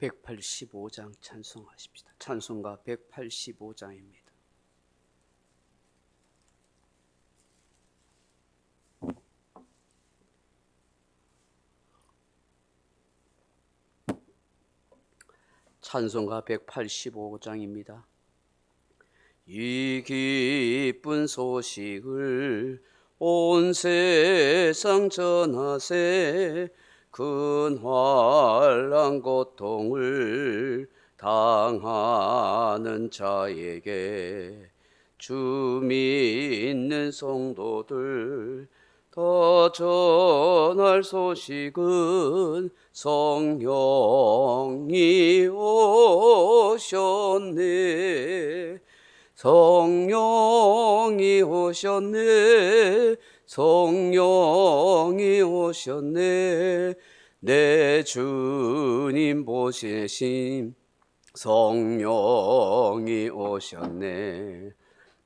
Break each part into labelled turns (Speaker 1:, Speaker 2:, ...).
Speaker 1: 185장 찬송하십시다. 찬송가 185장입니다. 찬송가 185장입니다. 이 기쁜 소식을 온 세상 전하세. 큰 환난 고통을 당하는 자에게 주 믿는 성도들 더 전할 소식은 성령이 오셨네. 성령이 오셨네. 성령이 오셨네. 내 주님 보시신 성령이 오셨네.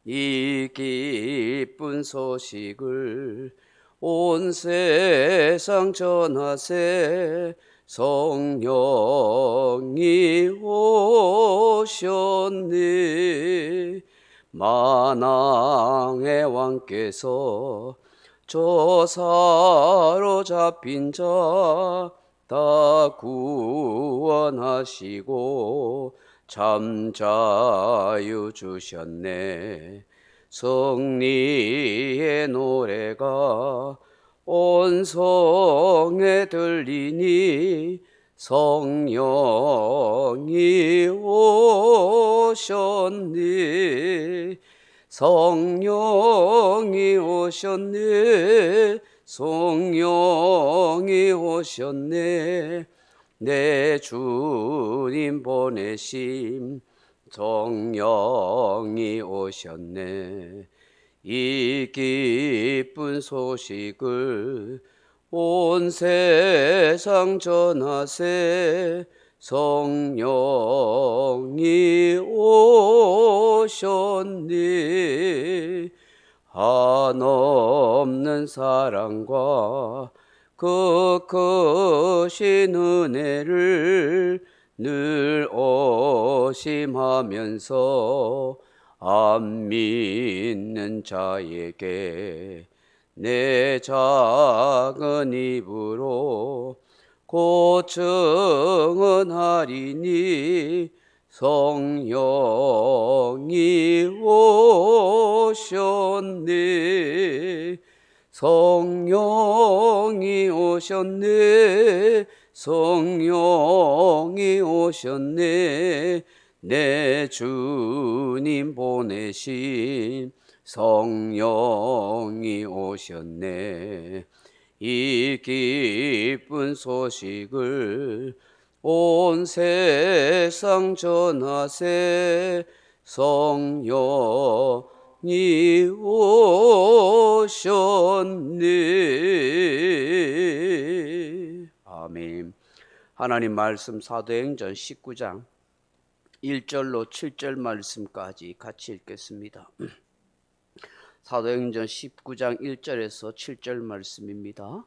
Speaker 1: 이 기쁜 소식을 온 세상 전하세. 성령이 오셨네. 만왕의 왕께서 저 사로잡힌 자 다 구원하시고 잠자유 주셨네. 승리의 노래가 온 성에 들리니 성령이 오셨네. 성령이 오셨네. 성령이 오셨네. 내 주님 보내심 성령이 오셨네. 이 기쁜 소식을 온 세상 전하세. 성령이 오셨네. 한없는 사랑과 그 크신 은혜를 늘 오심하면서 안 믿는 자에게 내 작은 입으로 곧 증언하리니 성령이 오셨네. 성령이 오셨네. 성령이 오셨네. 내 주님 보내신 성령이 오셨네. 이 기쁜 소식을 온 세상 전하세. 성령이 오셨네. 아멘. 하나님 말씀 사도행전 19장 1절로 7절 말씀까지 같이 읽겠습니다. 사도행전 19장 1절에서 7절 말씀입니다.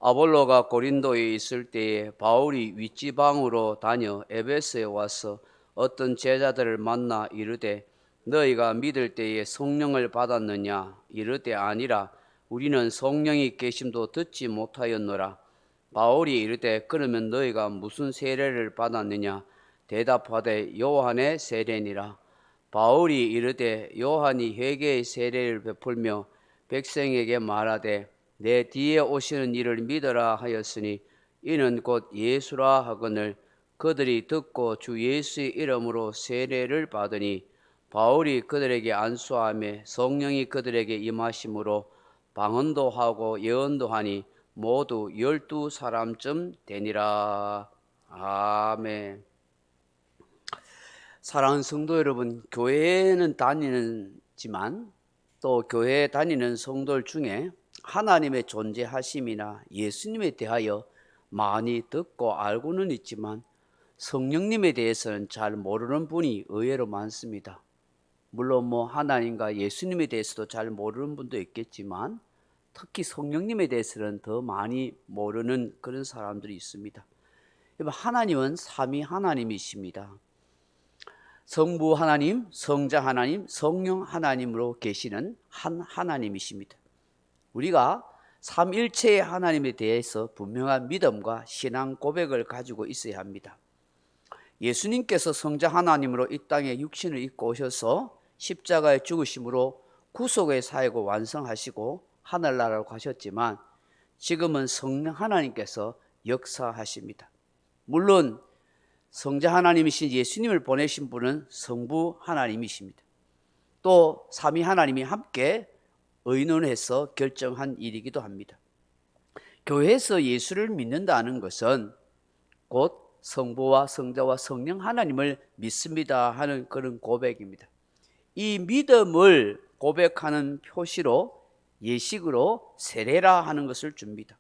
Speaker 1: 아볼로가 고린도에 있을 때에 바울이 윗지방으로 다녀 에베소에 와서 어떤 제자들을 만나 이르되 너희가 믿을 때에 성령을 받았느냐? 이르되 아니라 우리는 성령이 계심도 듣지 못하였노라. 바울이 이르되 그러면 너희가 무슨 세례를 받았느냐? 대답하되 요한의 세례니라. 바울이 이르되 요한이 회개의 세례를 베풀며 백성에게 말하되 내 뒤에 오시는 이를 믿어라 하였으니 이는 곧 예수라 하거늘 그들이 듣고 주 예수의 이름으로 세례를 받으니 바울이 그들에게 안수하며 성령이 그들에게 임하심으로 방언도 하고 예언도 하니 모두 12사람쯤 되니라. 아멘. 사랑하는 성도 여러분, 교회는 다니지만 또 교회에 다니는 성도들 중에 하나님의 존재하심이나 예수님에 대하여 많이 듣고 알고는 있지만 성령님에 대해서는 잘 모르는 분이 의외로 많습니다. 물론 하나님과 예수님에 대해서도 잘 모르는 분도 있겠지만 특히 성령님에 대해서는 더 많이 모르는 그런 사람들이 있습니다. 하나님은 삼위 하나님이십니다. 성부 하나님, 성자 하나님, 성령 하나님으로 계시는 한 하나님이십니다. 우리가 삼일체의 하나님에 대해서 분명한 믿음과 신앙 고백을 가지고 있어야 합니다. 예수님께서 성자 하나님으로 이 땅에 육신을 입고 오셔서 십자가에 죽으심으로 구속의 사역을 완성하시고 하늘나라로 가셨지만 지금은 성령 하나님께서 역사하십니다. 물론 성자 하나님이신 예수님을 보내신 분은 성부 하나님이십니다. 또 삼위 하나님이 함께 의논해서 결정한 일이기도 합니다. 교회에서 예수를 믿는다는 것은 곧 성부와 성자와 성령 하나님을 믿습니다 하는 그런 고백입니다. 이 믿음을 고백하는 표시로 예식으로 세례라 하는 것을 줍니다.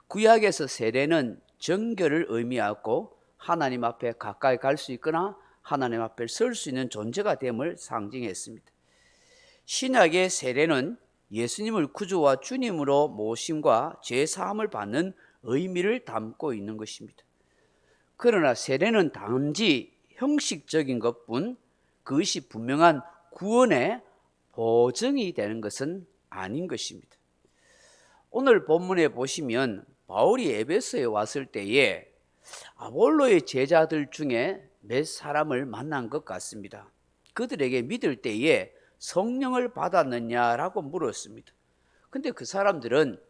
Speaker 1: 구약에서 세례는 정결을 의미하고 하나님 앞에 가까이 갈 수 있거나 하나님 앞에 설 수 있는 존재가 됨을 상징했습니다. 신약의 세례는 예수님을 구주와 주님으로 모심과 죄 사함을 받는 의미를 담고 있는 것입니다. 그러나 세례는 단지 형식적인 것뿐 그것이 분명한 구원의 보증이 되는 것은 아닌 것입니다. 오늘 본문에 보시면 바울이 에베소에 왔을 때에 아볼로의 제자들 중에 몇 사람을 만난 것 같습니다. 그들에게 믿을 때에 성령을 받았느냐라고 물었습니다. 근데 그 사람들은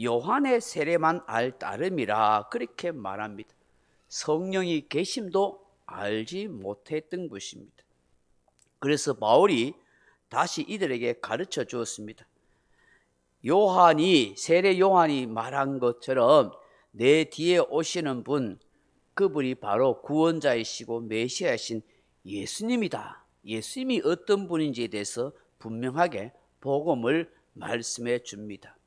Speaker 1: 요한의 세례만 알 따름이라 그렇게 말합니다. 성령이 계심도 알지 못했던 것입니다. 그래서 바울이 다시 이들에게 가르쳐 주었습니다. 세례 요한이 말한 것처럼 내 뒤에 오시는 분, 그분이 바로 구원자이시고 메시아이신 예수님이다. 예수님이 어떤 분인지에 대해서 분명하게 복음을 말씀해 줍니다.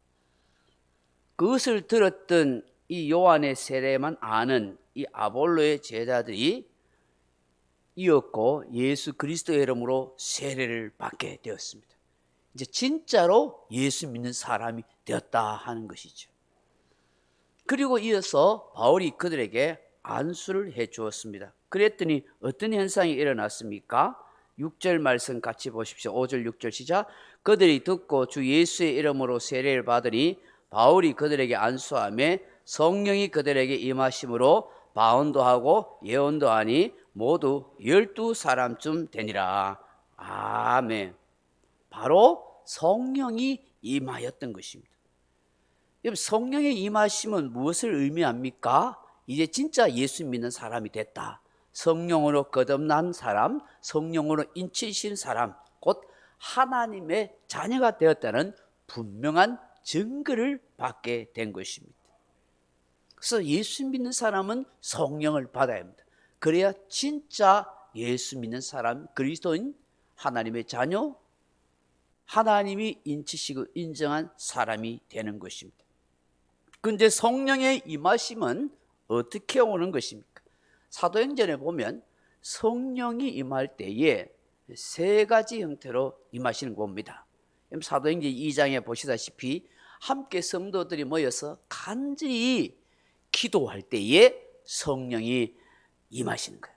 Speaker 1: 그것을 들었던 이 요한의 세례만 아는 이 아볼로의 제자들이 이었고 예수 그리스도의 이름으로 세례를 받게 되었습니다. 이제 진짜로 예수 믿는 사람이 되었다 하는 것이죠. 그리고 이어서 바울이 그들에게 안수를 해 주었습니다. 그랬더니 어떤 현상이 일어났습니까? 6절 말씀 같이 보십시오. 5절 6절 시작. 그들이 듣고 주 예수의 이름으로 세례를 받으니 바울이 그들에게 안수하며 성령이 그들에게 임하심으로 방언도 하고 예언도 하니 모두 12사람쯤 되니라. 아멘. 바로 성령이 임하였던 것입니다. 성령의 임하심은 무엇을 의미합니까? 이제 진짜 예수 믿는 사람이 됐다. 성령으로 거듭난 사람, 성령으로 인치신 사람, 곧 하나님의 자녀가 되었다는 분명한 증거를 받게 된 것입니다. 그래서 예수 믿는 사람은 성령을 받아야 합니다. 그래야 진짜 예수 믿는 사람, 그리스도인, 하나님의 자녀, 하나님이 인치시고 인정한 사람이 되는 것입니다. 그런데 성령의 임하심은 어떻게 오는 것입니까? 사도행전에 보면 성령이 임할 때에 세 가지 형태로 임하시는 겁니다. 사도행전 2장에 보시다시피 함께 성도들이 모여서 간절히 기도할 때에 성령이 임하시는 거예요.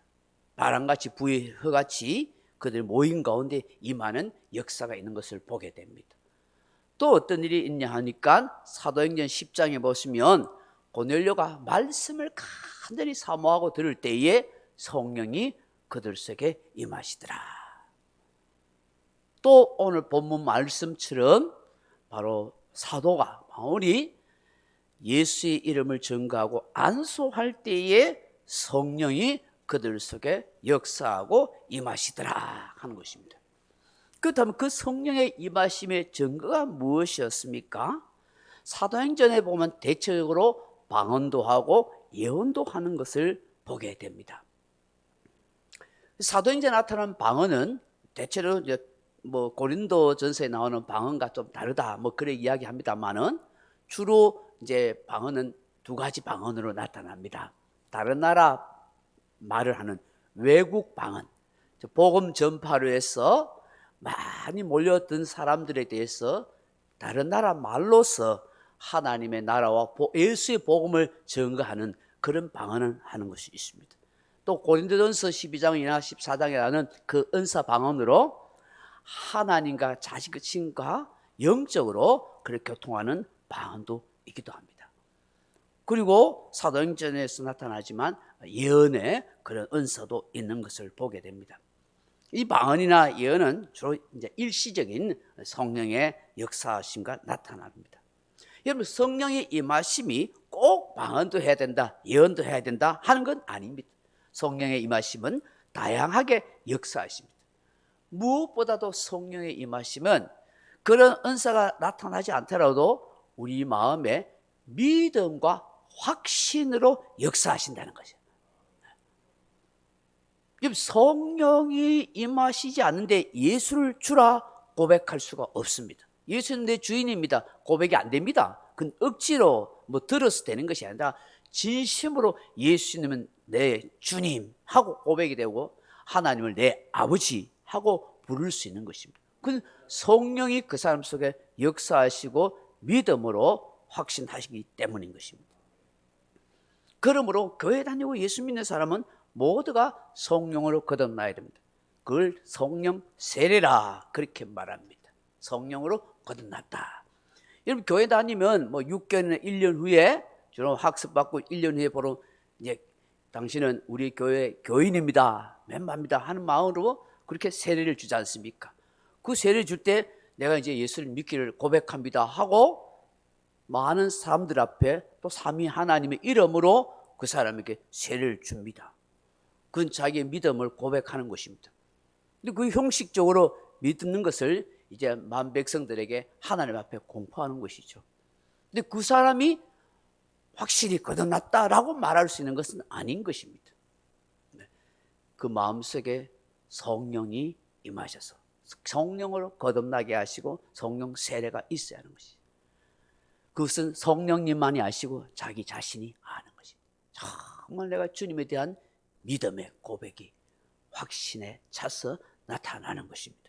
Speaker 1: 바람같이 부의허같이 그들 모임 가운데 임하는 역사가 있는 것을 보게 됩니다. 또 어떤 일이 있냐 하니까 사도행전 10장에 보시면 고넬료가 말씀을 간절히 사모하고 들을 때에 성령이 그들 속에 임하시더라. 또 오늘 본문 말씀처럼 바로 사도가 바울이 예수의 이름을 증거하고 안수할 때에 성령이 그들 속에 역사하고 임하시더라 하는 것입니다. 그렇다면 그 성령의 임하심의 증거가 무엇이었습니까? 사도행전에 보면 대체적으로 방언도 하고 예언도 하는 것을 보게 됩니다. 사도행전에 나타나는 방언은 대체로 고린도전서에 나오는 방언과 좀 다르다 그래 이야기합니다만은 주로 이제 방언은 두 가지 방언으로 나타납니다. 다른 나라 말을 하는 외국 방언, 복음 전파로 해서 많이 몰려든 사람들에 대해서 다른 나라 말로서 하나님의 나라와 예수의 복음을 증거하는 그런 방언을 하는 것이 있습니다. 또 고린도전서 12장이나 14장이라는 그 은사 방언으로 하나님과 자식의 친과 영적으로 그렇게 교통하는 방언도 있기도 합니다. 그리고 사도행전에서 나타나지만 예언의 그런 은사도 있는 것을 보게 됩니다. 이 방언이나 예언은 주로 이제 일시적인 성령의 역사하심과 나타납니다. 여러분, 성령의 임하심이 꼭 방언도 해야 된다, 예언도 해야 된다 하는 건 아닙니다. 성령의 임하심은 다양하게 역사하십니다. 무엇보다도 성령의 임하심은 그런 은사가 나타나지 않더라도 우리 마음에 믿음과 확신으로 역사하신다는 거죠. 성령이 임하시지 않는데 예수를 주라 고백할 수가 없습니다. 예수는 내 주인입니다. 고백이 안 됩니다. 그건 억지로 들어서 되는 것이 아니라 진심으로 예수님은 내 주님 하고 고백이 되고 하나님을 내 아버지 하고 부를 수 있는 것입니다. 그건 성령이 그 사람 속에 역사하시고 믿음으로 확신하시기 때문인 것입니다. 그러므로 교회 다니고 예수 믿는 사람은 모두가 성령으로 거듭나야 됩니다. 그걸 성령 세례라 그렇게 말합니다. 성령으로 거듭났다. 여러분, 교회 다니면 6개월이나 1년 후에 주로 학습받고 1년 후에 보러 이제 당신은 우리 교회 교인입니다, 멤버입니다 하는 마음으로 그렇게 세례를 주지 않습니까? 그 세례를 줄 때 내가 이제 예수를 믿기를 고백합니다 하고 많은 사람들 앞에 또 삼위 하나님의 이름으로 그 사람에게 세례를 줍니다. 그건 자기의 믿음을 고백하는 것입니다. 근데 그 형식적으로 믿는 것을 이제 만 백성들에게 하나님 앞에 공포하는 것이죠. 근데 그 사람이 확실히 거듭났다라고 말할 수 있는 것은 아닌 것입니다. 그 마음속에 성령이 임하셔서 성령으로 거듭나게 하시고 성령 세례가 있어야 하는 것이죠. 그것은 성령님만이 아시고 자기 자신이 아는 것입니다. 정말 내가 주님에 대한 믿음의 고백이 확신에 차서 나타나는 것입니다.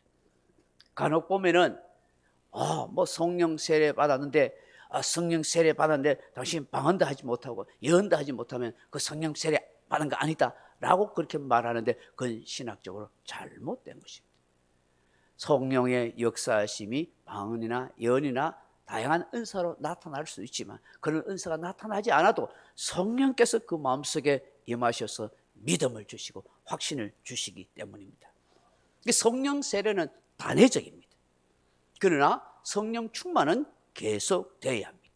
Speaker 1: 간혹 보면은 성령 세례 받았는데 성령 세례 받았는데 당신 방언도 하지 못하고 예언도 하지 못하면 그 성령 세례 받은 거 아니다 라고 그렇게 말하는데 그건 신학적으로 잘못된 것입니다. 성령의 역사하심이 방언이나 예언이나 다양한 은사로 나타날 수 있지만 그런 은사가 나타나지 않아도 성령께서 그 마음속에 임하셔서 믿음을 주시고 확신을 주시기 때문입니다. 성령 세례는 단회적입니다. 그러나 성령 충만은 계속되어야 합니다.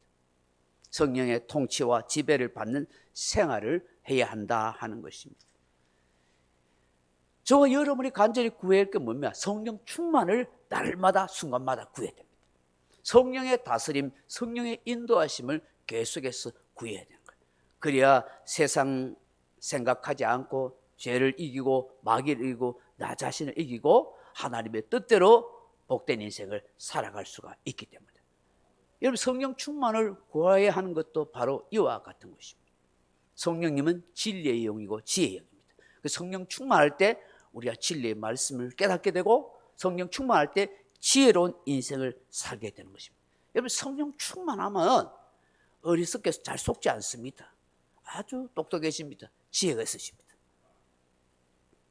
Speaker 1: 성령의 통치와 지배를 받는 생활을 해야 한다 하는 것입니다. 저와 여러분이 간절히 구해야 할 게 뭡니까? 성령 충만을 날마다 순간마다 구해야 됩니다. 성령의 다스림, 성령의 인도하심을 계속해서 구해야 되는 거예요. 그래야 세상 생각하지 않고 죄를 이기고 마귀를 이기고 나 자신을 이기고 하나님의 뜻대로 복된 인생을 살아갈 수가 있기 때문에 여러분, 성령 충만을 구해야 하는 것도 바로 이와 같은 것입니다. 성령님은 진리의 영이고 지혜의 영입니다. 성령 충만할 때 우리가 진리의 말씀을 깨닫게 되고 성령 충만할 때 지혜로운 인생을 살게 되는 것입니다. 여러분, 성령 충만하면 어리석게 잘 속지 않습니다. 아주 똑똑해집니다. 지혜가 있으십니다.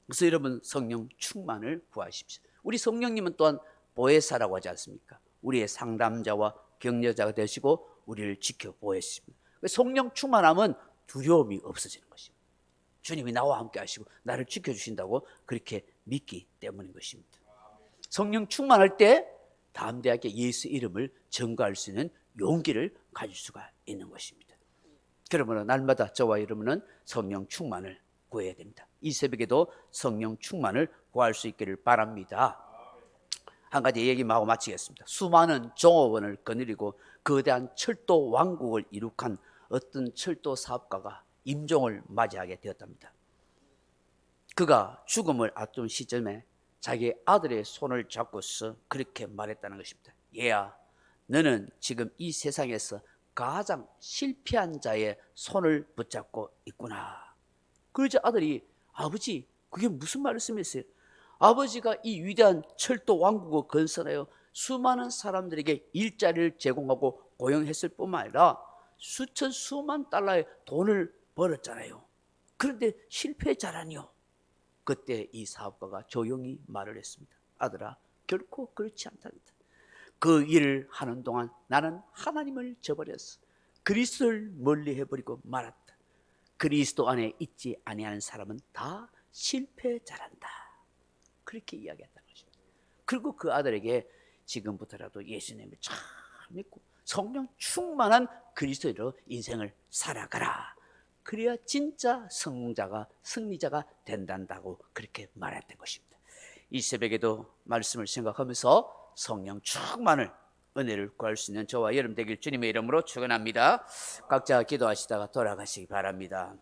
Speaker 1: 그래서 여러분, 성령 충만을 구하십시오. 우리 성령님은 또한 보혜사라고 하지 않습니까? 우리의 상담자와 격려자가 되시고 우리를 지켜 보혜십니다. 성령 충만하면 두려움이 없어지는 것입니다. 주님이 나와 함께 하시고 나를 지켜주신다고 그렇게 믿기 때문인 것입니다. 성령 충만할 때 담대하게 예수 이름을 전가할 수 있는 용기를 가질 수가 있는 것입니다. 그러므로 날마다 저와 여러분은 성령 충만을 구해야 됩니다. 이 새벽에도 성령 충만을 구할 수 있기를 바랍니다. 한 가지 얘기하고 마치겠습니다. 수많은 종업원을 거느리고 거대한 철도 왕국을 이룩한 어떤 철도 사업가가 임종을 맞이하게 되었답니다. 그가 죽음을 앞둔 시점에 자기 아들의 손을 잡고서 그렇게 말했다는 것입니다. 얘야, 너는 지금 이 세상에서 가장 실패한 자의 손을 붙잡고 있구나. 그러자 아들이, 아버지, 그게 무슨 말씀이세요? 아버지가 이 위대한 철도 왕국을 건설하여 수많은 사람들에게 일자리를 제공하고 고용했을 뿐만 아니라 수천 수만 달러의 돈을 벌었잖아요. 그런데 실패자라니요. 그때 이 사업가가 조용히 말을 했습니다. 아들아, 결코 그렇지 않단다. 그 일을 하는 동안 나는 하나님을 저버렸어. 그리스도를 멀리해버리고 말았다. 그리스도 안에 있지 아니하는 사람은 다 실패자란다. 그렇게 이야기했다는 것입니다. 그리고 그 아들에게 지금부터라도 예수님을 잘 믿고 성령 충만한 그리스도로 인생을 살아가라. 그래야 진짜 성자가 승리자가 된단다고 그렇게 말했던 것입니다. 이 새벽에도 말씀을 생각하면서 성령 충만을 은혜를 구할 수 있는 저와 여러분 되길 주님의 이름으로 축원합니다. 각자 기도하시다가 돌아가시기 바랍니다.